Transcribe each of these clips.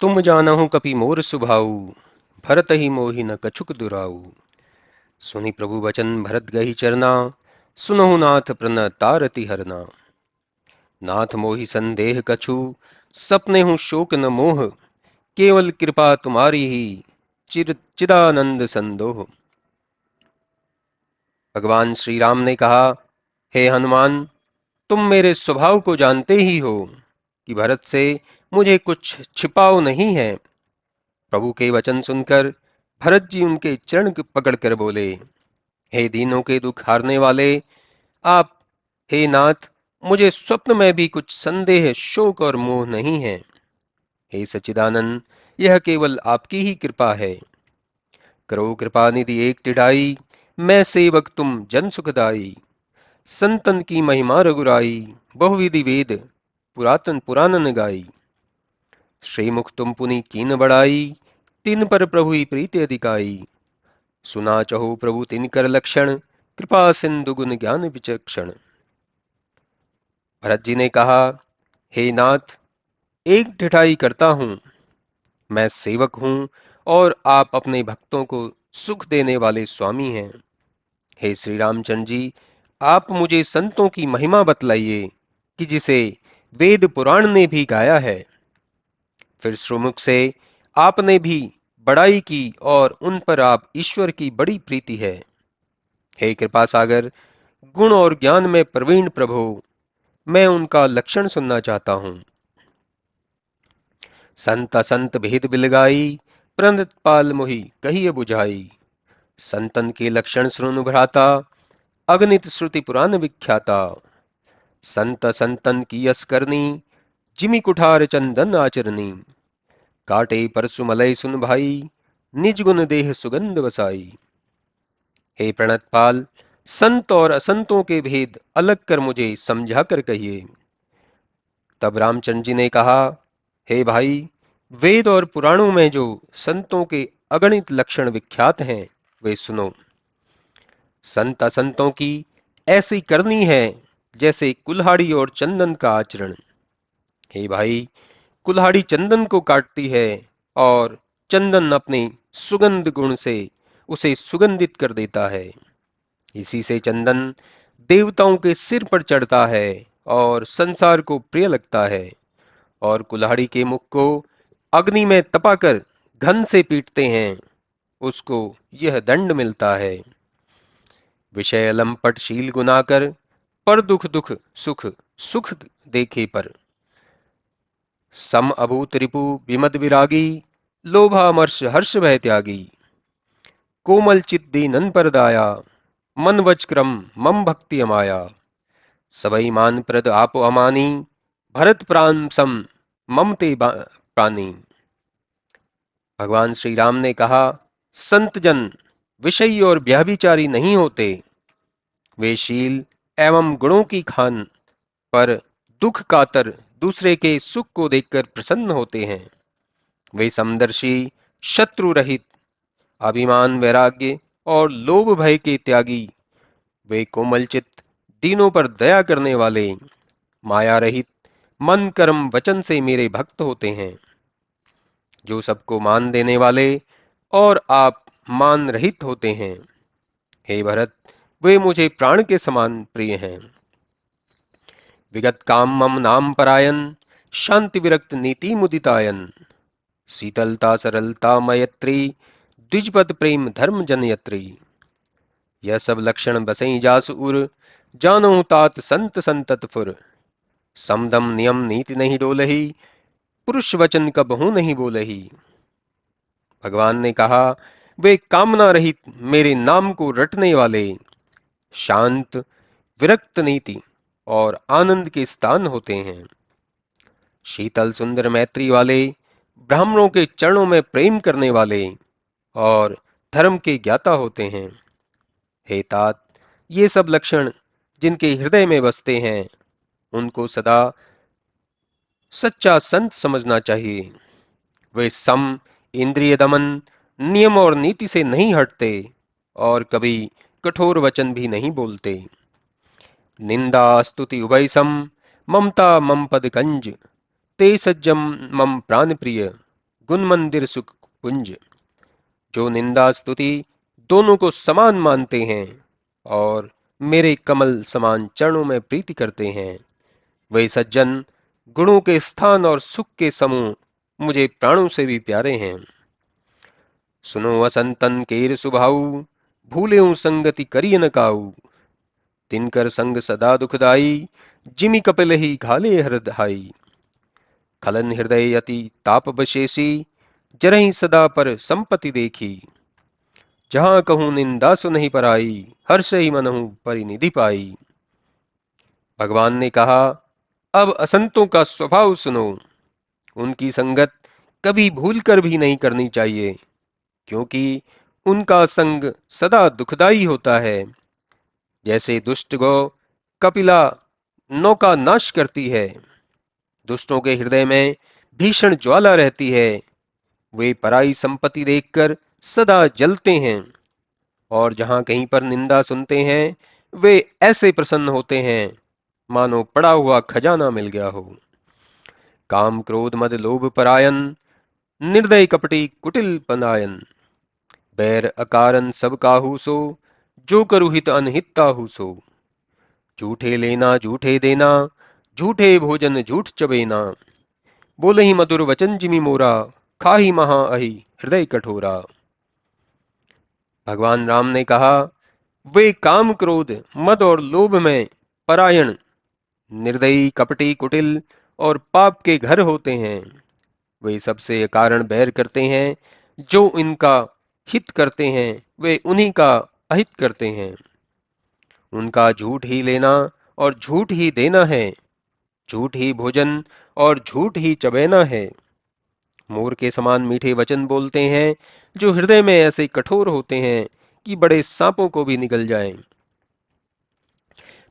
तुम जानहु कपि मोर सुभाऊ, भरत ही मोहि न कछुक दुराऊ। सुनि प्रभु बचन भरत गहि चरना, सुनहु नाथ प्रण तारति हरना। नाथ मोहि संदेह कछु, सपने हूँ शोक न मोह। केवल कृपा तुम्हारी ही, चिदानंद संदोह। भगवान श्री राम ने कहा, हे हनुमान, तुम मेरे स्वभाव को जानते ही हो कि भरत से मुझे कुछ छिपाव नहीं है। प्रभु के वचन सुनकर भरत जी उनके चरण पकड़कर बोले, हे दीनों के दुख हारने वाले आप, हे नाथ, मुझे स्वप्न में भी कुछ संदेह, शोक और मोह नहीं है। हे सच्चिदानंद, यह केवल आपकी ही कृपा है। करो कृपा निधि एक टिढ़ाई, मैं सेवक तुम जन सुखदाई। संतन की महिमा रघुराई, बहुविधि वेद पुरातन पुराणन गाई। श्रीमुख तुम पुनि कीन बढ़ाई, तिन पर प्रभु ही प्रीति अधिकाई। सुना चहु प्रभु तिन कर लक्षण, कृपा सिंधु गुण ज्ञान विचक्षण। भरत जी ने कहा, हे नाथ, एक ढिठाई करता हूं, मैं सेवक हूं और आप अपने भक्तों को सुख देने वाले स्वामी हैं। हे श्री रामचंद्र जी, आप मुझे संतों की महिमा बतलाइए कि जिसे वेद पुराण ने भी गाया है। फिर श्रीमुख से आपने भी बड़ाई की और उन पर आप ईश्वर की बड़ी प्रीति है। हे कृपा सागर, गुण और ज्ञान में प्रवीण प्रभु, मैं उनका लक्षण सुनना चाहता हूं। संत असंत भेद बिलगाई, प्रनत पाल मोहि कहिए बुझाई। संतन के लक्षण सुनु भ्राता, अगणित श्रुति पुराण विख्याता। संत संतन की यस करनी, जिमि कुठार चंदन आचरनी। काटे परसु मलय सुन भाई, निज गुण देह सुगंध बसाई। हे प्रणतपाल, संत और असंतों के भेद अलग कर मुझे समझा कर कहिए। तब रामचंद्र जी ने कहा, हे भाई, वेद और पुराणों में जो संतों के अगणित लक्षण विख्यात हैं, वे सुनो। संत असंतों की ऐसी करनी है जैसे कुल्हाड़ी और चंदन का आचरण। हे भाई, कुल्हाड़ी चंदन को काटती है और चंदन अपने सुगंध गुण से उसे सुगंधित कर देता है। इसी से चंदन देवताओं के सिर पर चढ़ता है और संसार को प्रिय लगता है, और कुल्हाड़ी के मुख को अग्नि में तपाकर घन से पीटते हैं, उसको यह दंड मिलता है। विषय लंपट शील गुनाकर, पर दुख दुख सुख सुख देखे पर। सम अभूत रिपु विमद विरागी, लोभामर्ष हर्ष भय त्यागी। कोमल चित दीनन पर दाया, मन वच क्रम मम भक्ति अमाया। सबई मान प्रद आप अमानी, भरत प्राण सम मम ते प्राणी। भगवान श्री राम ने कहा, संत जन विषयी और व्याभिचारी नहीं होते। वे शील एवं गुणों की खान पर दुख कातर दूसरे के सुख को देखकर प्रसन्न होते हैं। वे समदर्शी, शत्रु रहित, अभिमान वैराग्य और लोभ भय के त्यागी। वे कोमल चित्त, दीनों पर दया करने वाले, माया रहित, मन कर्म वचन से मेरे भक्त होते हैं। जो सबको मान देने वाले और आप मान रहित होते हैं। हे भरत, वे मुझे प्राण के समान प्रिय हैं। विगत काम मम नाम परायन, शांति विरक्त नीति मुदितायन। शीतलता सरलता मयत्री, द्विजपद प्रेम धर्म जनयत्री। यह सब लक्षण बसई जास उर, जानो तात संत संतत फुर। समदम नियम नीति नहीं डोलही, पुरुष वचन कबहू नहीं बोलही। भगवान ने कहा, वे कामना रहित मेरे नाम को रटने वाले, शांत, विरक्त नीति और आनंद के स्थान होते हैं। शीतल सुंदर मैत्री वाले, ब्राह्मणों के चरणों में प्रेम करने वाले और धर्म के ज्ञाता होते हैं। हे तात, ये सब लक्षण जिनके हृदय में बसते हैं, उनको सदा सच्चा संत समझना चाहिए। वे सम, इंद्रिय दमन, नियम और नीति से नहीं हटते और कभी कठोर वचन भी नहीं बोलते। निंदा स्तुति उभय सम, ममता मम पद कंज। ते सज्जम मम प्राण प्रिय, गुण मंदिर सुख कुंज। जो निंदा स्तुति दोनों को समान मानते हैं और मेरे कमल समान चरणों में प्रीति करते हैं, वे सज्जन गुणों के स्थान और सुख के समूह मुझे प्राणों से भी प्यारे हैं। सुनो असंतन केर सुभाऊ, भूले संगति करिय न काऊ। तिनकर संग सदा दुखदाई, जिमि कपिल ही घाले हृदहाई। खलन हृदय अति ताप बशेषी, जरहि सदा पर संपत्ति देखी। जहां कहूं निंदा सु नहीं पराई, हर्ष ही मनहु परिनिधि पाई। भगवान ने कहा, अब असंतों का स्वभाव सुनो। उनकी संगत कभी भूल कर भी नहीं करनी चाहिए, क्योंकि उनका संग सदा दुखदाई होता है। जैसे दुष्ट गौ कपिला नौका नाश करती है, दुष्टों के हृदय में भीषण ज्वाला रहती है। वे पराई संपत्ति देखकर सदा जलते हैं, और जहां कहीं पर निंदा सुनते हैं वे ऐसे प्रसन्न होते हैं मानो पड़ा हुआ खजाना मिल गया हो। काम क्रोध मद लोभ परायन, निर्दय कपटी कुटिल पनायन। बैर अकारन सब काहू सो, जो करु हित अनहित ताहू सो। झूठे लेना झूठे देना, झूठे भोजन झूठ चबेना। बोले ही मधुर वचन जिमि मोरा, खाही महा अहि हृदय कठोरा। भगवान राम ने कहा, वे काम क्रोध मद और लोभ में परायण, निर्दयी कपटी कुटिल और पाप के घर होते हैं। वे सबसे कारण बैर करते हैं, जो इनका हित करते हैं वे उन्हीं का अहित करते हैं। उनका झूठ ही लेना और झूठ ही देना है, झूठ ही भोजन और झूठ ही चबैना है। मोर के समान मीठे वचन बोलते हैं, जो हृदय में ऐसे कठोर होते हैं कि बड़े सांपों को भी निगल जाएं।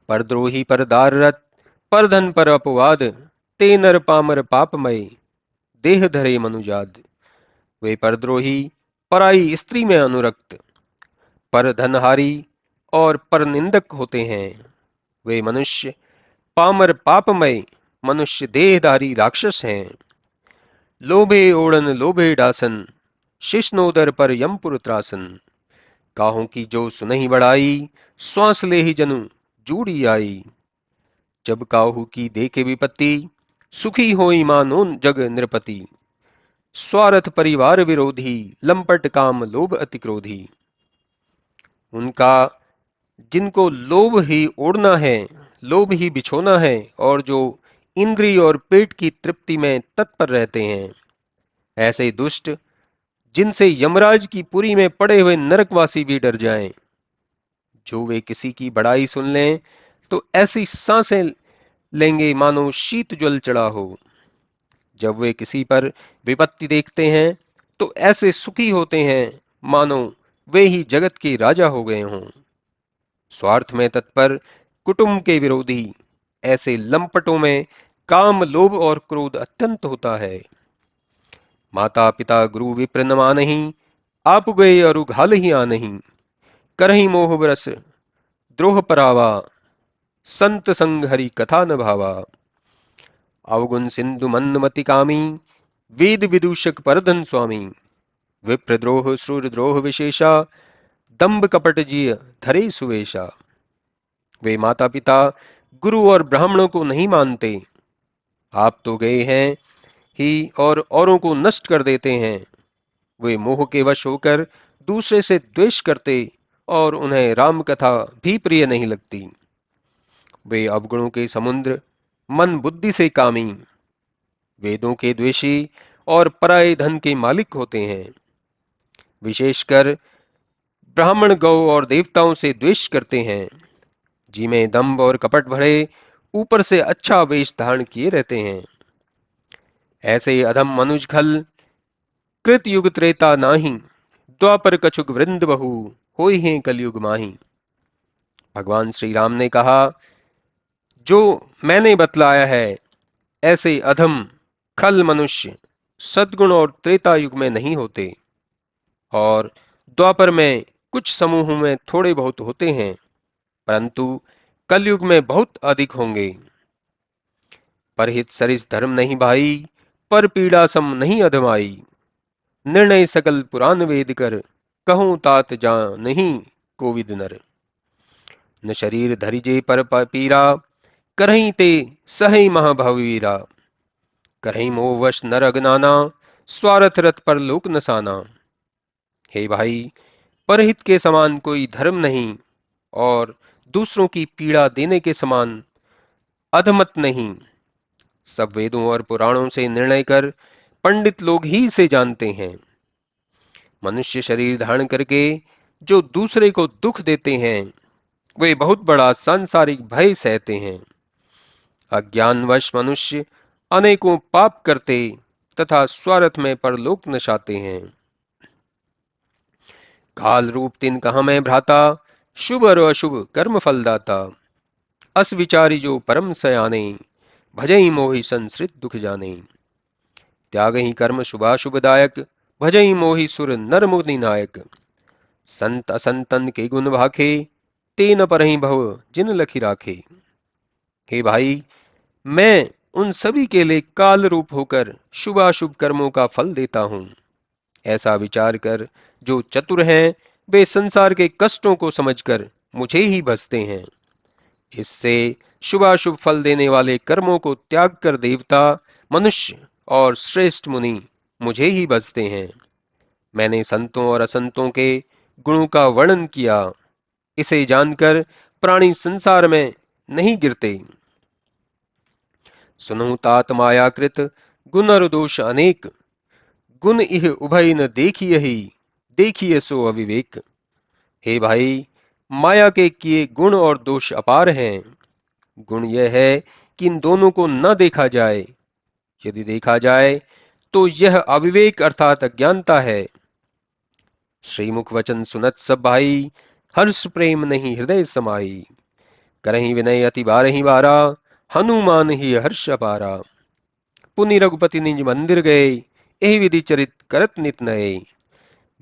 परद्रोही पर दाररत, पर धन पर अपवाद। ते नर पामर पापमय, देह धरे मनुजाद। वे परद्रोही पराई स्त्री में अनुरक्त, पर धनहारी और पर निंदक होते हैं। वे मनुष्य पामर पापमय, मनुष्य देहधारी राक्षस हैं। लोभे ओड़न लोभे डासन, शिष्णोदर पर यमपुर त्रासन। काहों की जो सुनहि बढ़ाई, श्वास ले ही जनु जूड़ी आई। जब काहू की देखे विपत्ति, सुखी होई मानो जग नृपति। स्वार्थ परिवार विरोधी, लंपट काम लोभ अति क्रोधी। उनका जिनको लोभ ही ओढ़ना है, लोभ ही बिछोना है, और जो इंद्रिय और पेट की तृप्ति में तत्पर रहते हैं, ऐसे दुष्ट जिनसे यमराज की पुरी में पड़े हुए नरकवासी भी डर जाएं। जो वे किसी की बड़ाई सुन लें तो ऐसी सांसें लेंगे मानो शीत ज्वल चढ़ा हो। जब वे किसी पर विपत्ति देखते हैं तो ऐसे सुखी होते हैं मानो वे ही जगत के राजा हो गए हों। स्वार्थ में तत्पर कुटुंब के विरोधी, ऐसे लंपटों में काम लोभ और क्रोध अत्यंत होता है। माता पिता गुरु विप्र न मानहि, आप गए अरु घाल ही आनहि। करहि मोह बरस द्रोह परावा, संत संग हरि कथा न भावा। अवगुण सिंधु मन्मति कामी, वेद विदूषक परधन स्वामी। विप्रद्रोह श्रूरद्रोह विशेषा, दंभ कपट जिय धरे सुवेशा। वे माता पिता गुरु और ब्राह्मणों को नहीं मानते। आप तो गए हैं ही और औरों को नष्ट कर देते हैं। वे मोह के वश होकर दूसरे से द्वेष करते और उन्हें राम कथा भी प्रिय नहीं लगती। वे अवगुणों के समुद्र, मन बुद्धि से कामी, वेदों के द्वेषी और पराये धन के मालिक होते हैं। विशेषकर ब्राह्मण गौ और देवताओं से द्वेष करते हैं, जिनमें दंभ और कपट भरे, ऊपर से अच्छा वेश धारण किए रहते हैं। ऐसे अधम मनुज खल, कृत युग त्रेता नाही। द्वापर कछुक वृंद बहु, होई हैं कलयुग माही। भगवान श्री राम ने कहा, जो मैंने बतलाया है ऐसे अधम खल मनुष्य सद्गुण और त्रेता युग में नहीं होते, और द्वापर में कुछ समूहों में थोड़े बहुत होते हैं, परंतु कलयुग में बहुत अधिक होंगे। परहित सरिस धर्म नहीं भाई, पर पीड़ा सम नहीं अधमाई। निर्णय सकल पुराण वेद कर, कहूं तात जा नहीं कोविद नर। न शरीर धरिजे पर पीरा, करहीं ते सहई महाभवीरा। करहीं मोह वश नर अगनाना, स्वार्थ रथ पर लोक नसाना। हे भाई, परहित के समान कोई धर्म नहीं, और दूसरों की पीड़ा देने के समान अधमत नहीं। सब वेदों और पुराणों से निर्णय कर पंडित लोग ही इसे जानते हैं। मनुष्य शरीर धारण करके जो दूसरे को दुख देते हैं, वे बहुत बड़ा सांसारिक भय सहते हैं। अज्ञानवश मनुष्य अनेकों पाप करते तथा स्वार्थ में परलोक नशाते हैं। काल रूप तिन कहा मैं भ्राता, शुभ और अशुभ कर्म फलदाता। अस विचारी जो परम सयाने, भजई मोहि संसृत दुख जाने। त्याग ही कर्म शुभाशुभदायक, भजई मोहि सुर नर मुनि नायक। संत असंतन के गुण भाखे, ते न परहि भव जिन लखी राखे। हे भाई, मैं उन सभी के लिए काल रूप होकर शुभाशुभ कर्मों का फल देता हूं। ऐसा विचार कर जो चतुर हैं, वे संसार के कष्टों को समझकर मुझे ही भजते हैं। इससे शुभाशुभ फल देने वाले कर्मों को त्याग कर देवता, मनुष्य और श्रेष्ठ मुनि मुझे ही भजते हैं। मैंने संतों और असंतों के गुणों का वर्णन किया, इसे जानकर प्राणी संसार में नहीं गिरते। सुनहु तात मायाकृत, गुण और दोष अनेक। गुण इह उभय न देखिए ही, देखिए सो अविवेक। हे भाई, माया के किए गुण और दोष अपार हैं। गुण यह है कि इन दोनों को न देखा जाए। यदि देखा जाए तो यह अविवेक अर्थात अज्ञानता है। श्रीमुख वचन सुनत सब भाई, हर्ष प्रेम नहीं हृदय समाई। करहि विनय अति बारहि बारा, हनुमान ही हर्ष अपारा। पुनि रघुपति निज मंदिर गए, एहि विधि चरित करत नित नये।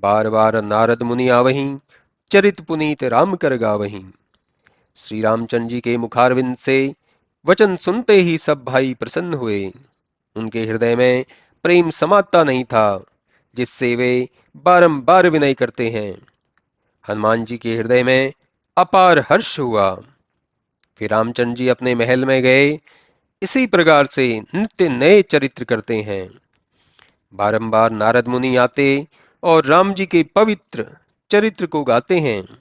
बार बार नारद मुनि आवहीं, चरित पुनीत राम कर गावहीं। श्री रामचंद्र जी के मुखारविंद से वचन सुनते ही सब भाई प्रसन्न हुए। उनके हृदय में प्रेम समाता नहीं था, जिससे वे बारंबार विनय करते हैं। हनुमान जी के हृदय में अपार हर्ष हुआ। फिर रामचंद्र जी अपने महल में गए। इसी प्रकार से नित्य नए चरित्र करते हैं। बारंबार नारद मुनि आते और राम जी के पवित्र चरित्र को गाते हैं।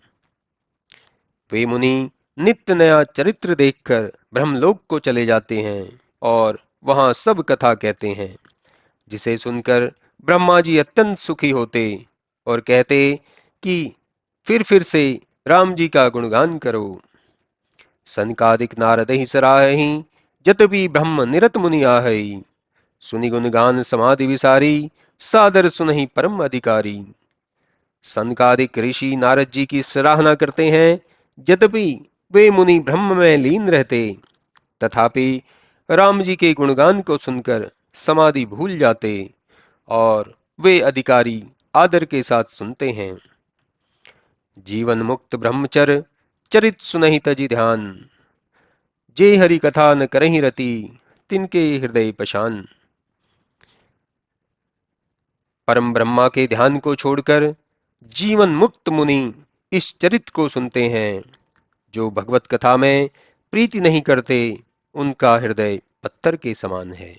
वे मुनि नित्य नया चरित्र देखकर ब्रह्मलोक को चले जाते हैं और वहां सब कथा कहते हैं, जिसे सुनकर ब्रह्मा जी अत्यंत सुखी होते और कहते कि फिर से राम जी का गुणगान करो। सनकादिक नारद ही सराहि, जत भी ब्रह्म निरत मुनि आहई। सुनि गुणगान समाधि विसारी, सादर सुनहि परम अधिकारी। सनकादिक ऋषि नारद जी की सराहना करते हैं। यद्यपि वे मुनि ब्रह्म में लीन रहते, तथापि राम जी के गुणगान को सुनकर समाधि भूल जाते और वे अधिकारी आदर के साथ सुनते हैं। जीवन मुक्त ब्रह्मचर, चरित सुनहि तजि ध्यान। जे हरि कथा न करहि रति, तिनके हृदय पशान। परम ब्रह्मा के ध्यान को छोड़कर जीवन मुक्त मुनि इस चरित्र को सुनते हैं। जो भगवत कथा में प्रीति नहीं करते, उनका हृदय पत्थर के समान है।